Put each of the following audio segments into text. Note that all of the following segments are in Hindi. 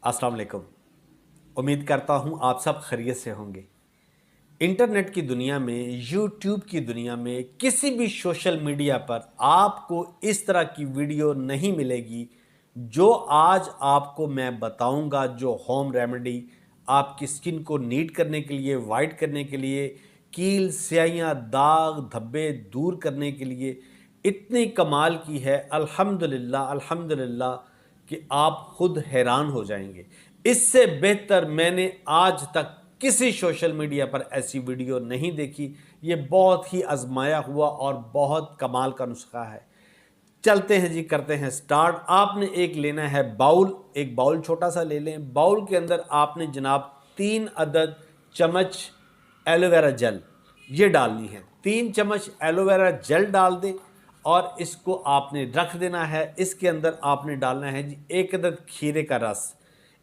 अस्सलाम वालेकुम। उम्मीद करता हूँ आप सब खैरियत से होंगे। इंटरनेट की दुनिया में, यूट्यूब की दुनिया में, किसी भी सोशल मीडिया पर आपको इस तरह की वीडियो नहीं मिलेगी जो आज आपको मैं बताऊंगा। जो होम रेमेडी आपकी स्किन को नीट करने के लिए, वाइट करने के लिए, कील, स्याहियाँ, दाग धब्बे दूर करने के लिए इतनी कमाल की है, अल्हम्दुलिल्लाह अल्हम्दुलिल्लाह, कि आप खुद हैरान हो जाएंगे। इससे बेहतर मैंने आज तक किसी सोशल मीडिया पर ऐसी वीडियो नहीं देखी। ये बहुत ही आजमाया हुआ और बहुत कमाल का नुस्खा है। चलते हैं जी, करते हैं स्टार्ट। आपने एक लेना है बाउल, एक बाउल छोटा सा ले लें। बाउल के अंदर आपने जनाब 3 अदद चम्मच एलोवेरा जेल ये डालनी है। 3 चम्मच एलोवेरा जेल डाल दें और इसको आपने रख देना है। इसके अंदर आपने डालना है जी 1 अदद खीरे का रस।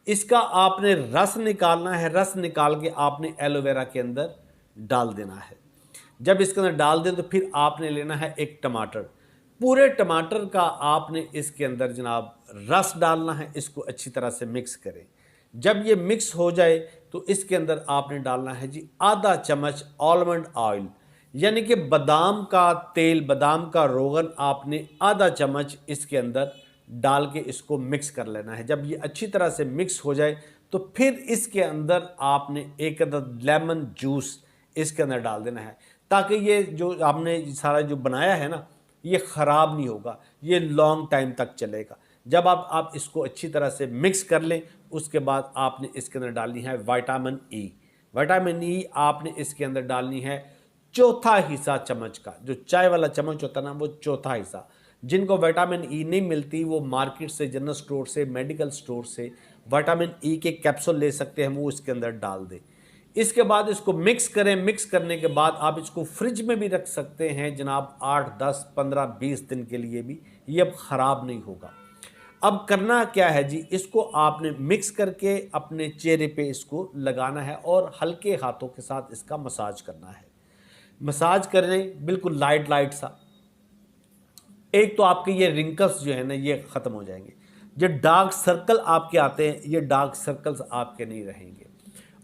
इसका आपने रस निकालना है। रस निकाल के आपने एलोवेरा के अंदर डाल देना है। जब इसके अंदर डाल दें तो फिर आपने लेना है एक टमाटर। पूरे टमाटर का आपने इसके अंदर जनाब रस डालना है। इसको अच्छी तरह से मिक्स करें। जब ये मिक्स हो जाए तो इसके अंदर आपने डालना है जी आधा चम्मच आलमंड ऑयल, यानी कि बादाम का तेल, बादाम का रोगन आपने आधा चम्मच इसके अंदर डाल के इसको मिक्स कर लेना है। जब ये अच्छी तरह से मिक्स हो जाए तो फिर इसके अंदर आपने 1 अदद लेमन जूस इसके अंदर डाल देना है, ताकि ये जो आपने सारा जो बनाया है ना, ये ख़राब नहीं होगा, ये लॉन्ग टाइम तक चलेगा। जब आप इसको अच्छी तरह से मिक्स कर लें, उसके बाद आपने इसके अंदर डालनी है विटामिन ई। विटामिन ई आपने इसके अंदर डालनी है चौथा हिस्सा चम्मच का। जो चाय वाला चम्मच होता है ना, वो चौथा हिस्सा। जिनको विटामिन ई नहीं मिलती वो मार्केट से, जनरल स्टोर से, मेडिकल स्टोर से विटामिन ई के कैप्सूल ले सकते हैं, वो इसके अंदर डाल दें। इसके बाद इसको मिक्स करें। मिक्स करने के बाद आप इसको फ्रिज में भी रख सकते हैं जनाब, 8, 10, 15, 20 दिन के लिए भी, ये अब ख़राब नहीं होगा। अब करना क्या है जी, इसको आपने मिक्स करके अपने चेहरे पे इसको लगाना है और हल्के हाथों के साथ इसका मसाज करना है। मसाज करें बिल्कुल लाइट लाइट सा। एक तो आपके ये रिंकल्स जो है ना, ये ख़त्म हो जाएंगे। जो डार्क सर्कल आपके आते हैं, ये डार्क सर्कल्स आपके नहीं रहेंगे।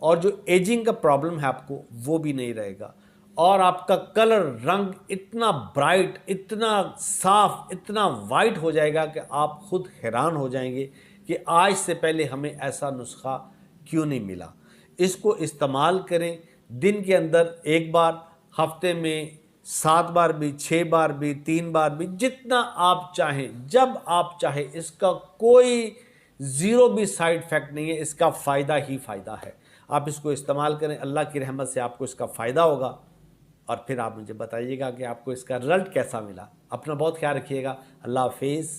और जो एजिंग का प्रॉब्लम है आपको, वो भी नहीं रहेगा। और आपका कलर, रंग इतना ब्राइट, इतना साफ, इतना वाइट हो जाएगा कि आप खुद हैरान हो जाएंगे कि आज से पहले हमें ऐसा नुस्खा क्यों नहीं मिला। इसको इस्तेमाल करें दिन के अंदर 1 बार, हफ्ते में 7 बार भी, 6 बार भी, 3 बार भी, जितना आप चाहें, जब आप चाहें। इसका कोई ज़ीरो भी साइड इफ़ेक्ट नहीं है, इसका फ़ायदा ही फ़ायदा है। आप इसको इस्तेमाल करें, अल्लाह की रहमत से आपको इसका फ़ायदा होगा। और फिर आप मुझे बताइएगा कि आपको इसका रिज़ल्ट कैसा मिला। अपना बहुत ख्याल रखिएगा। अल्लाह हाफिज़।